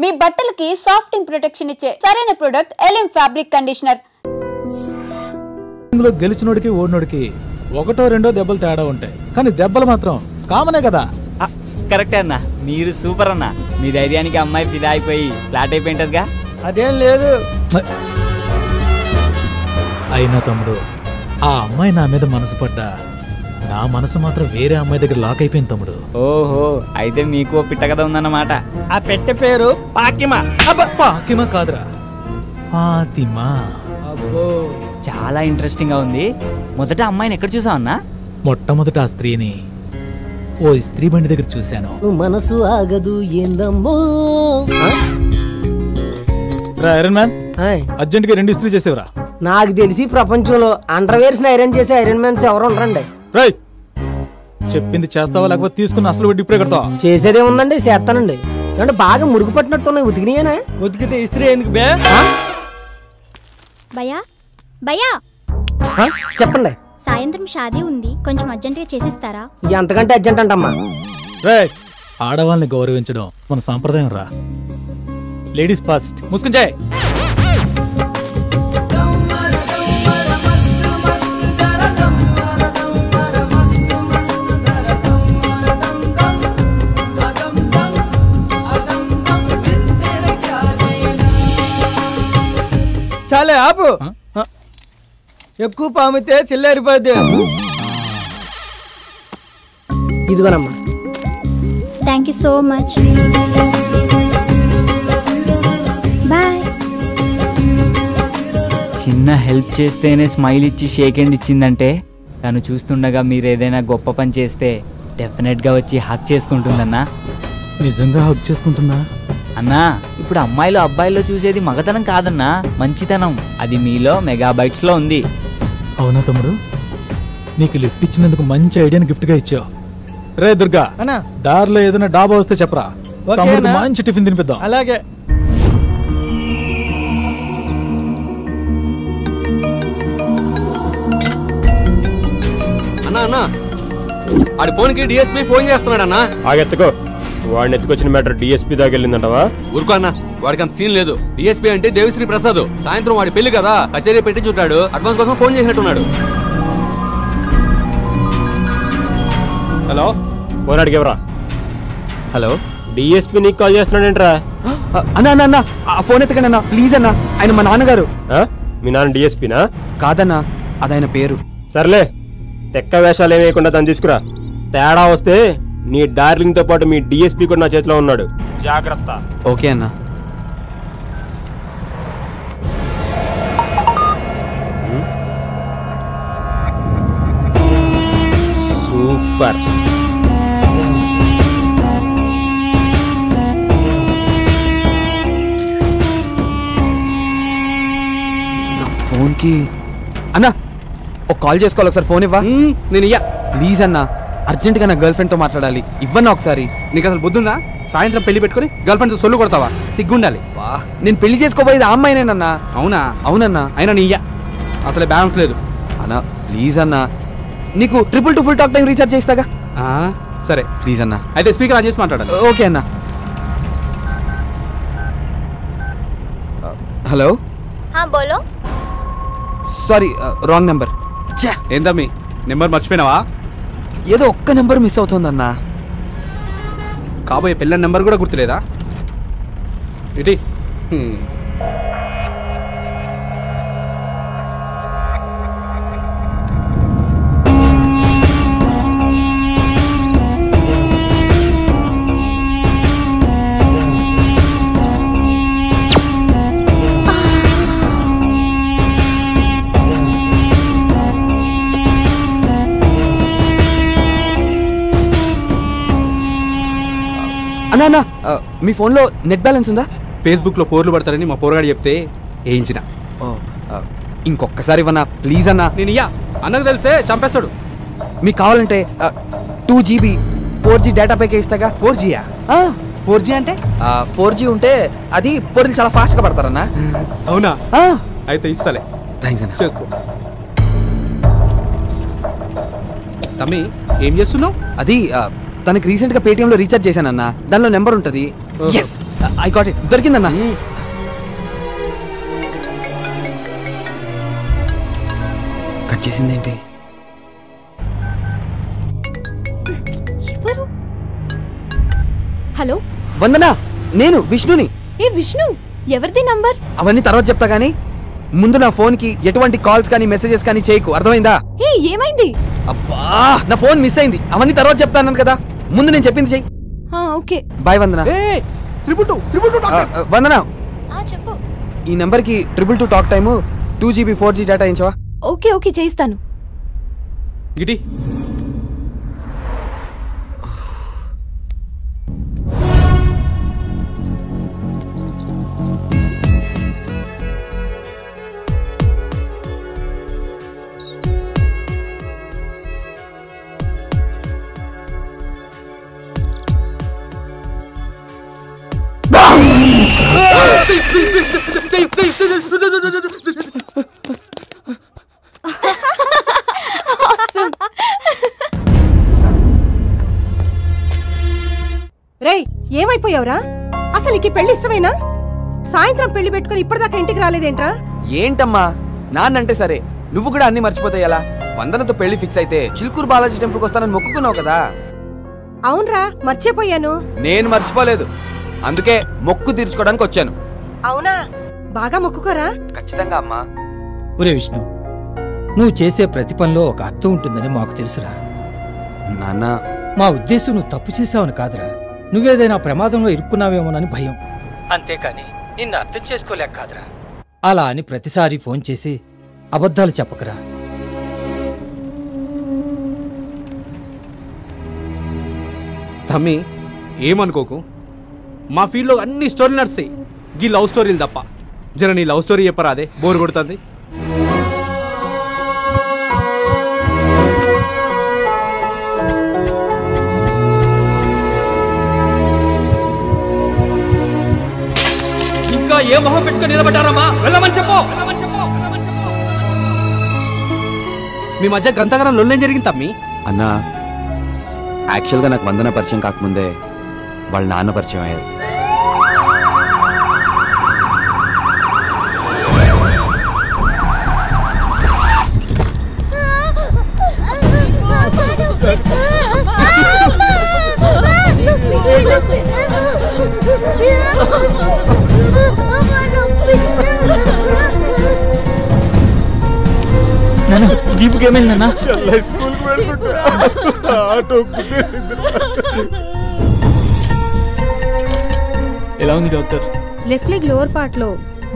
మీ బట్టలకి సాఫ్టింగ్ ప్రొటెక్షన్ ఇచ్చే సరైన ప్రొడక్ట్ ఎలిమ్ ఫ్యాబ్రిక్ కండిషనర్. గెలిచినోడికి ఓడినోడికి ఒకటో రెండో దెబ్బలు తేడా ఉంటాయి, కానీ దెబ్బలు మాత్రం కామనే కదా. కరెక్టే అన్న, మీరు సూపర్ అన్న. మీ ధైర్యానికి అమ్మాయి ఫిదా అయిపోయి ఫ్లాట్ అయిపోయింటదిగా. అదేం లేదు. అయినా తమ్ముడు, ఆ అమ్మాయి నా మీద మనసు పడ్డా నా మనసు మాత్రం వేరే అమ్మాయి దగ్గర లాక్ అయిపోయింది తమ్ముడు. ఓహో, అయితే మీకు పిట్ట కథ ఉందన్నమాట. ఆ పెట్టె పేరు పాకిమా. పాకిమా కాదురా, ఫాతిమా. అబ్బో, చాలా ఇంట్రెస్టింగ్ గా ఉంది. మొదట అమ్మాయిని ఎక్కడ చూసావు అన్నా? మొట్టమొదట ఆ స్త్రీని ఓ స్త్రీ బండి దగ్గర చూశాను. మనసు ఆగదు ఏందమ్మో. ఐరన్ మ్యాన్, అర్జెంట్ గా 2 ఇస్త్రీ చేసేవరా. నాకు తెలిసి ప్రపంచంలో అండర్వేర్స్ ఐరన్ చేసే ఐరన్ మ్యాన్స్ ఎవరు ఉండరండి. రైట్, చెప్పింది చేస్తావా లేకపోతే తీసుకున్న అసలు వడ్డీ ఇప్పుడే కడతావా? చేసేదే ఉందండి, చేస్తానండి. అంటే బాగా మురుగు పట్టినట్టున్నాయి. ఉతికినాయేనా? ఉతికితే ఇస్త్రీ ఎందుకు బే? భయ్యా భయ్యా, చెప్పండి. సాయంత్రం షాదీ ఉంది, కొంచెం అర్జెంట్ గా చేసిస్తారా? ఎంతకంటే అర్జెంట్ అంటమ్మా. రైట్, ఆడవాళ్ళని గౌరవించడం మన సాంప్రదాయం రా. Ladies first. ముసుకుంచాయ్. చాలే ఆపు. ఎక్కువ పామితే చిల్లారిపోద్ది. ఇదిగోనమ్మా. Thank you so much. Bye. చిన్న హెల్ప్ చేస్తేనే స్మైల్ ఇచ్చి షేక్ హ్యాండ్ ఇచ్చిందంటే, తను చూస్తుండగా మీరు ఏదైనా గొప్ప పని చేస్తే డెఫినెట్ గా వచ్చి హక్ చేసుకుంటుందన్నా. నిజంగా హక్ చేసుకుంటుందా? అన్నా, ఇప్పుడు అమ్మాయిలు అబ్బాయిల్లో చూసేది మగతనం కాదన్నా, మంచితనం. అది మీలో మెగాబైట్స్ లో ఉంది. అవునా తమ్ముడు, నీకు లిఫ్ట్ ఇచ్చినందుకు మంచి ఐడియాని గిఫ్ట్ గా ఇచ్చావు. రే దుర్గా, దారిలో ఏదైనా డాబా వస్తే చెప్పరా, తమ్ముడికి మంచి టిఫిన్ తినిపిద్దాం. అలాగే. అన్నా అన్నా, ఆడి ఫోన్కి డిఎస్పీ ఫోన్ చేస్తున్నాడన్నా. ఆగెత్తుకో, వాడిని ఎత్తుకొచ్చిన మ్యాటర్ డిఎస్పీ దాకా వెళ్ళిందంటవా? ఊరుకో అన్న, వాడికి అంత సీన్ లేదు. డిఎస్పీ అంటే దేవిశ్రీ ప్రసాద్. సాయంత్రం వాడి పెళ్లి కదా, కచేరీ పెట్టి చుట్టాడు. అడ్వాన్స్ కోసం ఫోన్ చేసినట్టున్నాడు. హలో, ఫోన్ అడిగేవరా? హలో, డిఎస్పీ నీకు కాల్ చేస్తున్నాడేంట్రా? అన్నా అన్న అన్న, ఆ ఫోన్ ఎత్తకండి అన్న ప్లీజ్ అన్న. ఆయన మా నాన్నగారు. మీ నాన్న డిఎస్పీనా? కాదన్నా, అదైన పేరు. సర్లే, తెక్క వేషాలు ఏమేయకుండా తను తీసుకురా. తేడా వస్తే నీ డార్లింగ్ తో పాటు మీ డిఎస్పీ కూడా నా చేతిలో ఉన్నాడు, జాగ్రత్త. ఓకే అన్న. సూపర్. ఫోన్ కి అన్నా ఒక కాల్ చేసుకోవాలి, ఒకసారి ఫోన్ ఇవ్వా. నేను ఇయ్యా. ప్లీజ్ అన్నా, అర్జెంట్ గా నా గర్ల్ ఫ్రెండ్ తో మాట్లాడాలి. ఇవ్వన్నా ఒకసారి. నీకు అసలు బుద్ధుందా? సాయంత్రం పెళ్లి పెట్టుకుని గర్ల్ ఫ్రెండ్ సొల్లు కొడతావా? సిగ్గుండాలి. నేను పెళ్లి చేసుకోబోయేది ఆ అమ్మాయినేనన్నా. అవునా? అవునన్నా. అయినా నీ ఇయ్యా, అసలే బ్యాలెన్స్ లేదు. అన్నా ప్లీజ్ అన్నా, నీకు 222 ఫుల్ టాక్ టైం రీఛార్జ్ చేస్తాగా. సరే ప్లీజ్ అన్నా. అయితే స్పీకర్ ఆన్ చేసి మాట్లాడాలి. ఓకే అన్నా. హలో. బోలో. Sorry, wrong number. ఏందమ్మీ, నెంబర్ మర్చిపోయినావా? ఏదో ఒక్క నెంబర్ మిస్ అవుతుందన్నా. కాబోయే పిల్లల నెంబర్ కూడా గుర్తులేదా? ఇటీ. అన్నా అన్నా, మీ ఫోన్లో నెట్ బ్యాలెన్స్ ఉందా? ఫేస్బుక్లో పోర్లు పడతారని మా పోరగాడు చెప్తే వేయించిన. ఇంకొకసారి ఇవ్వనా ప్లీజ్ అన్నా. నేను ఇయ్యా, అన్నకు తెలిస్తే చంపేస్తాడు. మీకు కావాలంటే 2GB 4G data pack ఇస్తాగా. 4Gయా? 4G అంటే 4G ఉంటే అది పొరులు చాలా ఫాస్ట్గా పడతారన్నా. అవునా? అయితే ఇస్తాలే. థ్యాంక్స్ అన్న. చేసుకో. తమ్మి, ఏం చేస్తున్నావు? అది తనకి రీసెంట్ గా పేటిఎం లో రీఛార్జ్ చేశానన్నా, దానిలో నెంబర్ ఉంటది. ఐ గాట్ ఇట్, దొరికిందన్నా. కట్ చేసిందేంటి? హలో వందనా, నేను విష్ణుని. ఏ విష్ణు, ఎవరిది నంబర్? అవన్నీ తర్వాత చెప్తా గానీ ముందు నా ఫోన్ కి ఎటువంటి కాల్స్ కానీ మెసేజెస్ కానీ చేయకు, అర్థమైందా? ఏ ఏమైంది? అబ్బా, నా ఫోన్ మిస్ అయింది. అవన్నీ తర్వాత చెప్తాను కదా, ముందు నేను చెప్పింది చెయ్యి. ఓకే బాయ్ వందనా. వందనా, చెప్పు. ఈ నెంబర్ కి 222 talk time 2GB 4G data ఇచ్చవా? ఓకే ఓకే చేయిస్తాను. గిటి రేయ్, ఏమైపోయావురా? అసలు నీకు పెళ్లి ఇష్టమేనా? సాయంత్రం పెళ్లి పెట్టుకుని ఇప్పటిదాకా ఇంటికి రాలేదేంట్రా? ఏంటమ్మా, నాన్నంటే సరే, నువ్వు కూడా అన్ని మర్చిపోతాయి ఎలా? వందనతో పెళ్లి ఫిక్స్ అయితే చిల్కూరు బాలాజీ టెంపుల్కి వస్తానని మొక్కుకున్నావు కదా. అవునరా, మర్చిపోయాను. నేను మర్చిపోలేదు, అందుకే మొక్కు తీర్చుకోవడానికి వచ్చాను. అవునా, బాగా మొక్కుకోరా. ఖచ్చితంగా అమ్మా. ఒరే విష్ణు, నువ్వు చేసే ప్రతి పనిలో ఒక అర్థం ఉంటుందని మాకు తెలుసురా. నాన్న, మా ఉద్దేశం నువ్వు తప్పు చేసావని కాదురా, నువ్వేదైనా ప్రమాదంలో ఇరుక్కున్నావేమోనని భయం. అంతేకాని నిన్ను అర్థం చేసుకోలేక కాదురా. అలా అని ప్రతిసారి ఫోన్ చేసి అబద్ధాలు చెప్పకరా. తమ్మి, ఏమనుకోకు, మా ఫీల్డ్లో అన్ని స్టోరీలు నడుస్తాయి, గీ లవ్ స్టోరీలు తప్ప. జర నీ లవ్ స్టోరీ చెప్పరా, అదే బోర్ కొడుతుంది. ఇంకా ఏ మొహం పెట్టుకుని నిలబడ్డారమ్మా? వెళ్ళమని చెప్పు. మీ మధ్య గంతగనం లొల్లేం జరిగింది తమ్మి? అన్నా, యాక్చువల్గా నాకు వందన పరిచయం కాకముందే వాళ్ళ నాన్న పరిచయం అయ్యారు. దీపుకి ఏమైందన్నా? ఎలా ఉంది doctor? Left leg lower part లో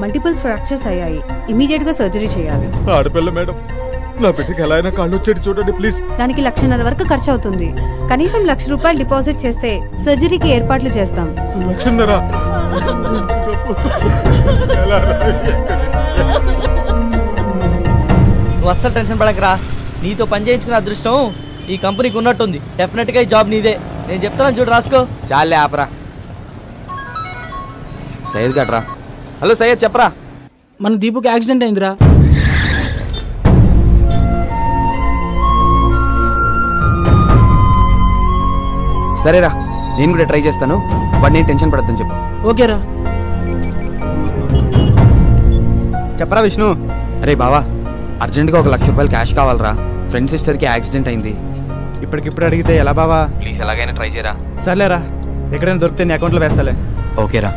మల్టిపుల్ ఫ్రాక్చర్స్ అయ్యాయి. ఇమీడియట్ గా సర్జరీ చేయాలి. ఆడపిల్ల మేడం, నా బిడ్డకి ఎలా అయినా కాళ్ళు వచ్చేది చూడండి ప్లీజ్. దానికి 1,50,000 వరకు ఖర్చు అవుతుంది. కనీసం ₹1,00,000 డిపాజిట్ చేస్తే సర్జరీకి ఏర్పాట్లు చేస్తాం. 1,00,000? నువ్వు అస్సలు టెన్షన్ పడకరా. నీతో పని చేయించుకున్న అదృష్టం ఈ కంపెనీకి ఉన్నట్టుంది. డెఫినెట్ గా ఈ జాబ్ నీదే. నేను చెప్తాను చూడు, రాసుకో. చాలే ఆపరా. సయ్యద్ గట్రా. హలో సయ్యద్, చెప్పరా. మన దీపుకి యాక్సిడెంట్ అయిందిరా. సరేరా, నేను కూడా ట్రై చేస్తాను. బట్ నేను టెన్షన్ పడద్దని చెప్పు. ఓకేరా. చెప్పరా విష్ణు. అరే బావా, అర్జెంట్గా ఒక ₹1,00,000 క్యాష్ కావాలరా. ఫ్రెండ్ సిస్టర్కి యాక్సిడెంట్ అయింది. ఇప్పటికిప్పుడు అడిగితే ఎలా బావా? ప్లీజ్ ఎలాగైనా ట్రై చేయరా. సర్లేరా, ఎక్కడైనా దొరికితే నీ అకౌంట్లో వేస్తాలే. ఓకేరా.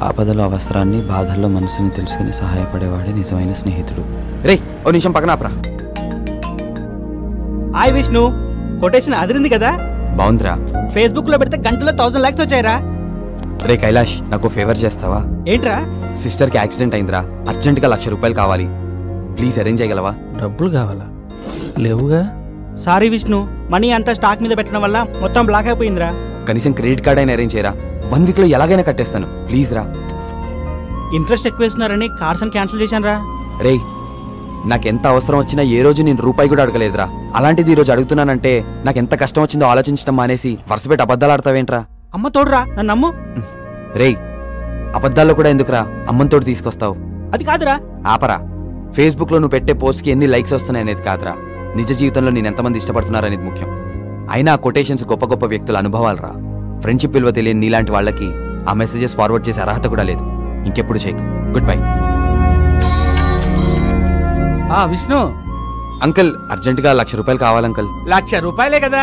ఆపదలో అవసరాన్ని, బాధల్లో మనసుని తెలుసుకుని సహాయపడేవాడే నిజమైన స్నేహితుడు. రే, ఓ నిమిషం పక్కన ఆపరా. హాయ్ విష్ణు, కొటేషన్ అదిరింది కదా? బాగుందిరా. ఫేస్బుక్ లో పెడితే గంటలో 1,000 లైక్స్ వచ్చాయిరా. రే కైలాష్, నాకు ఫేవర్ చేస్తావా? ఏంట్రా? సిస్టర్కి యాక్సిడెంట్ అయిందిరా. అర్జెంటుగా ₹1,00,000 కావాలి. ప్లీజ్ అరేంజ్ చేయగలవా? డబ్బులు కావాలా? లేవుగా. సారీ విష్ణు, మనీ అంతా స్టాక్ మీద పెట్టడం వల్ల మొత్తం బ్లాక్ అయిపోయిందిరా. కనీసం క్రెడిట్ కార్డ్ అయినా అరేంజ్ చేయరా. 1 వీక్ లో ఎలాగైనా కట్టేస్తాను, ప్లీజ్ రా. ఇంట్రెస్ట్ ఎక్కువ ఇస్తున్నారని కార్డ్స్ క్యాన్సిల్ చేశాను రా. రే, నాకెంత అవసరం వచ్చినా ఏ రోజు నేను రూపాయి కూడా అడగలేదురా. అలాంటిది ఈ రోజు అడుగుతున్నానంటే నాకు ఎంత కష్టం వచ్చిందో ఆలోచించడం మానేసి వరుసపెట్టి అబద్ధాలు ఆడతావేంట్రా? అమ్మ తోడురా, నన్ను నమ్ము. రే, అబద్ధాల్లో కూడా ఎందుకురా అమ్మని తోడు తీసుకొస్తావు? అది కాదురా. ఆపరా. ఫేస్బుక్లో నువ్వు పెట్టే పోస్ట్కి ఎన్ని లైక్స్ వస్తున్నాయి అనేది కాదురా, నిజ జీవితంలో నేను ఎంతమంది ఇష్టపడుతున్నారనేది ముఖ్యం. అయినా ఆ కొటేషన్స్ గొప్ప గొప్ప వ్యక్తుల అనుభవాలు రా. ఫ్రెండ్షిప్ విలువ తెలియని నీలాంటి వాళ్ళకి ఆ మెసేజెస్ ఫార్వర్డ్ చేసే అర్హత కూడా లేదు. ఇంకెప్పుడు చేయకు. Good bye. విష్ణు అంకుల్, అర్జెంటుగా ₹1,00,000 కావాలంకుల్. ₹1,00,000 కదా,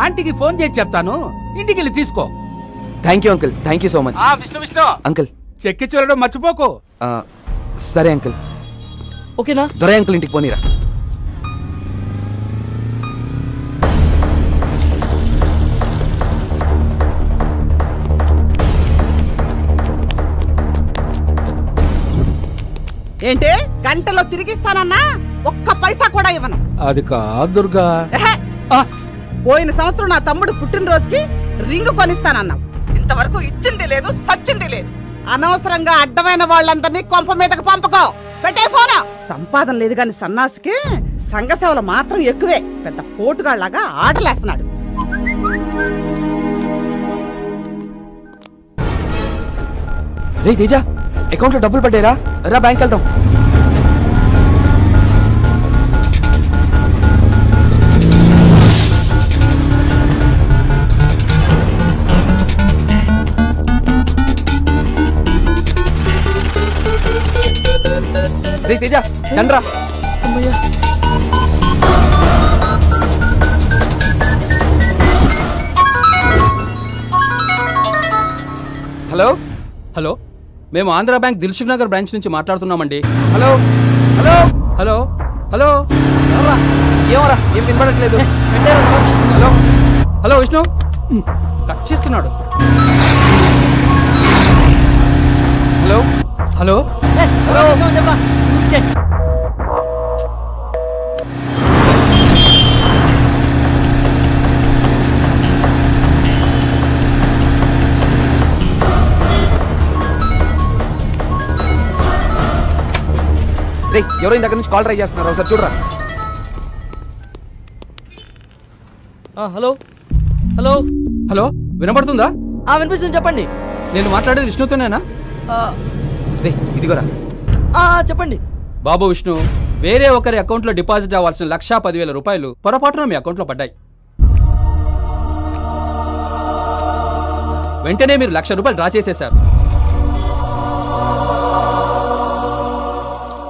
ఆంటీకి ఫోన్ చేసి చెప్తాను, ఇంటికి వెళ్ళి తీసుకో. Thank you uncle, thank you so much. Vishnu uncle చెక్కి చూడడం మర్చిపోకు. సరే అంకుల్. ఓకేనా? దొరై అంకుల్ ఇంటికి పోనీరా. ఏంటే గంటలో తిరిగిస్తానన్నా ఒక్క పైసా కూడా ఇవ్వను. అది కాదు దుర్గా. పోయిన సంవత్సరం నా తమ్ముడు పుట్టినరోజుకి రింగు కొనిస్తానన్నావు, ఇంతవరకు ఇచ్చింది లేదు, సచ్చింది లేదు. అనవసరంగా అడ్డమైన వాళ్ళందరినీ కొంప మీదకి పంపకో. పెట్టే ఫోనా. సంపాదన లేదు గాని సన్నాసికి సంఘ సేవలు మాత్రం ఎక్కువే. పెద్ద పోటుగాళ్లాగా ఆటలేస్తున్నాడు. రే తేజ, అకౌంట్లో డబ్బులు పడ్డారా? రా బ్యాంక్ వెళ్దాం. రే తేజ, చంద్ర. హలో హలో, మేము ఆంధ్ర బ్యాంక్ దిల్సుఖ్ నగర్ బ్రాంచ్ నుంచి మాట్లాడుతున్నామండి. హలో హలో హలో హలో, ఏమరా ఏం వినపడట్లేదు. హలో హలో, విష్ణు కట్ చేస్తున్నాడు. హలో హలో హలో, ఎవరో ఇంత నుంచి కాల్ ట్రై చేస్తున్నారు, ఒకసారి చూడరా. హలో హలో హలో, వినపడుతుందా? వినిపిస్తుంది, చెప్పండి. నేను మాట్లాడేది విష్ణుతోనేనా? ఇదిగోరా. చెప్పండి. బాబు విష్ణు, వేరే ఒకరి అకౌంట్లో డిపాజిట్ అవ్వాల్సిన ₹1,10,000 పొరపాటున మీ అకౌంట్లో పడ్డాయి. వెంటనే మీరు ₹1,00,000 డ్రా చేసేశారు.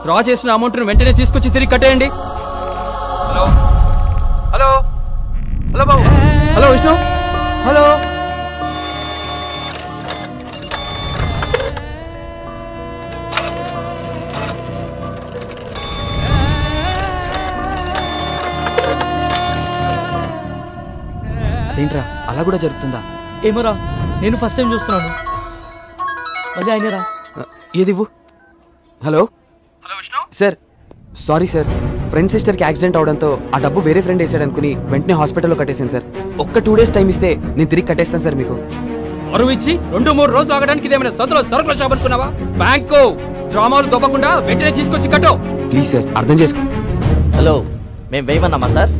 డ్రా చేసిన అమౌంట్ను వెంటనే తీసుకొచ్చి తిరిగి కట్టేయండి. హలో హలో హలో బాబు. హలో విష్ణు. హలో అదేంట్రా అలా కూడా జరుగుతుందా? ఏమోరా, నేను ఫస్ట్ టైం చూస్తున్నాను. మళ్ళీ అయినరా? ఏదివ్వు. Hello sir, sorry sir, friend సిస్టర్కి యాక్సిడెంట్ అవడంతో ఆ డబ్బు వేరే ఫ్రెండ్ వేసాడు అనుకుని వెంటనే హాస్పిటల్లో కట్టేశాను సార్. ఒక్క 2 days టైం ఇస్తే నేను తిరిగి కట్టేస్తాను సార్ మీకు. అరువు ఇచ్చి 2-3 రోజులు ఆగడానికి ఇదేమైనా సరుకుల షాప్ అనుకున్నావా? బ్యాంకు డ్రామాలు దొబ్బకుండా వెంటనే తీసుకొచ్చి కట్టో. ప్లీజ్ సార్, అర్థం చేసుకో. హలో, మేము వేయమన్నామా సార్?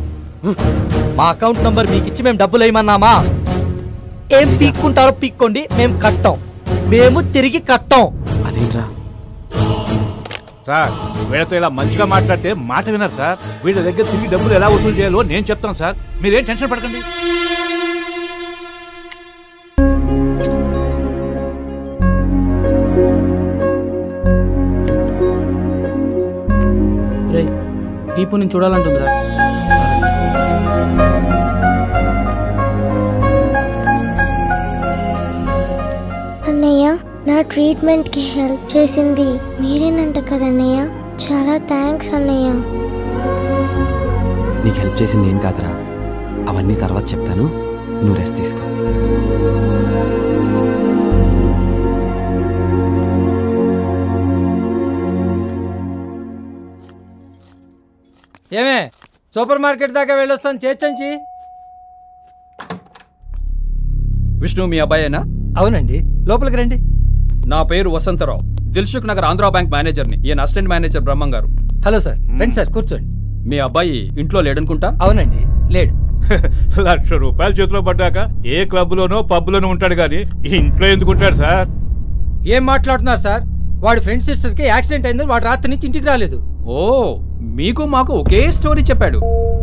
మా అకౌంట్ నంబర్ మీకు ఇచ్చి మేము డబ్బులు వేయమన్నామా? ఏం పీక్కుంటారో పీక్కోండి, మేము కట్టాం, మేము తిరిగి కట్టాం. అదేంట్రా సార్, వీళ్ళతో ఇలా మంచిగా మాట్లాడితే మాట విన్నారు సార్. వీళ్ళ దగ్గర తిరిగి డబ్బులు ఎలా వసూలు చేయాలో నేను చెప్తాను సార్, మీరేం టెన్షన్ పడకండి. దీపు నేను చూడాలంటుందిరా. అన్నయ్య, నా ట్రీట్మెంట్కి హెల్ప్ చేసింది మీరేనంట కదన్నయ్య. చాలా థ్యాంక్స్ అన్నయ్య. నీకు హెల్ప్ చేసింది నేను కాదురా, అవన్నీ తర్వాత చెప్తాను, నువ్వు రెస్ట్ తీసుకో. ఏమే, సూపర్ మార్కెట్ దాకా వెళ్ళొస్తాను, చేర్చంచి. విష్ణు మీ అబ్బాయేనా? అవునండి, లోపలికి రండి. నా పేరు వసంతరావు, దిల్సుఖ్ నగర్ ఆంధ్ర బ్యాంక్ మేనేజర్ని. ఈయన అసిస్టెంట్ మేనేజర్ బ్రహ్మం గారు. హలో సార్, రండి సార్, కూర్చోండి. మీ అబ్బాయి ఇంట్లో లేడనుకుంటా? అవునండి, లేడు. ₹1,00,000 చేతిలో పడ్డాక ఏ క్లబ్ లోనో పబ్ లోనో ఉంటాడు గాని ఇంట్లో ఎందుకు ఉంటాడు సార్? ఏం మాట్లాడుతున్నారు సార్? వాడి ఫ్రెండ్ సిస్టర్ కి యాక్సిడెంట్ అయింది, వాడు రాత్రి నుంచి ఇంటికి రాలేదు. ఓ మీకు మాకు ఒకే స్టోరీ చెప్పాడు.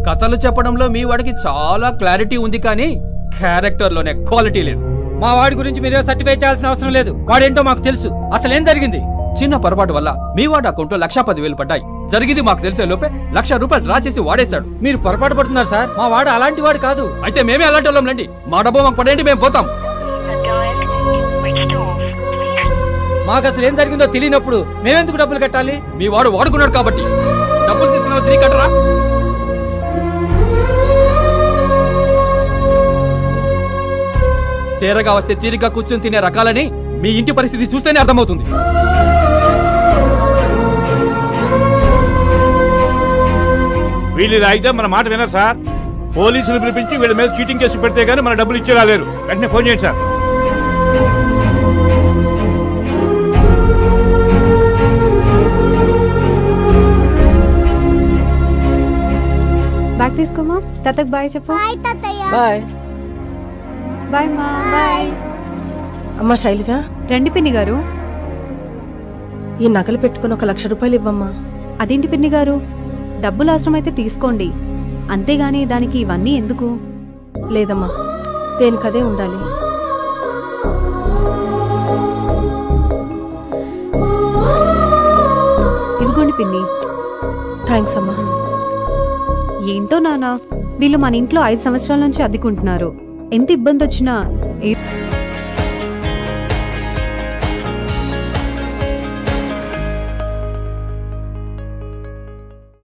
కథలు చెప్పడంలో మీ వాడికి చాలా క్లారిటీ ఉంది, కానీ క్యారెక్టర్లోనే క్వాలిటీ లేదు. మా వాడి గురించి మీరే సర్టిఫై చేయాల్సిన అవసరం లేదు. వాడేంటో మాకు తెలుసు. అసలు ఏం జరిగింది? చిన్న పొరపాటు వల్ల మీ వాడి అకౌంట్లో 1,10,000 పడ్డాయి. జరిగింది మాకు తెలిసే లోపే ₹1,00,000 డ్రా చేసి వాడేశాడు. మీరు పొరపాటు పడుతున్నారు సార్. మా వాడు అలాంటి వాడు కాదు. అయితే మేమే అలాంటి వాళ్ళం రండి. మా డబ్బు మాకు పడేయండి, మేము పోతాం. మాకు అసలు ఏం జరిగిందో తెలియనప్పుడు మేమెందుకు డబ్బులు కట్టాలి? మీ వాడు వాడుకున్నాడు కాబట్టి. డబ్బులు తీసుకున్నావు, తిరిగి కట్టరా. తేరగా వస్తే తీరిగ్గా కూర్చొని తినే రకాలని మీ ఇంటి పరిస్థితి చూస్తేనే అర్థమవుతుంది. వీళ్ళు ఇలా అయితే మన మాట వినరు సార్. పోలీసులు పిలిపించి వీళ్ళ మీద చీటింగ్ కేసు పెడితే గానీ మన డబ్బులు ఇచ్చేలా లేరు. వెంటనే ఫోన్ చేయండి సార్. బ్యాగ్ తీసుకోమా. తాతకు బాయ్ చెప్పు. బాయ్ తాతయ్య. బాయ్ బాయ్ మా. బాయ్. అమ్మా శైలజ, రండి పిన్ని గారు. ఈ నగలు పెట్టుకుని ₹1,00,000 ఇవ్వమ్మా. అదేంటి పిన్ని గారు, డబ్బులు అవసరమైతే తీసుకోండి, అంతేగాని దానికి ఇవన్నీ ఎందుకు? లేదమ్మా, దేనికదే ఉండాలి. ఇవ్వండి పిన్ని. థ్యాంక్స్ అమ్మా. ఏంటో నానా, వీళ్ళు మన ఇంట్లో 5 సంవత్సరాల నుంచి అద్దెకుంటున్నారు. ఎంత ఇబ్బంది వచ్చినా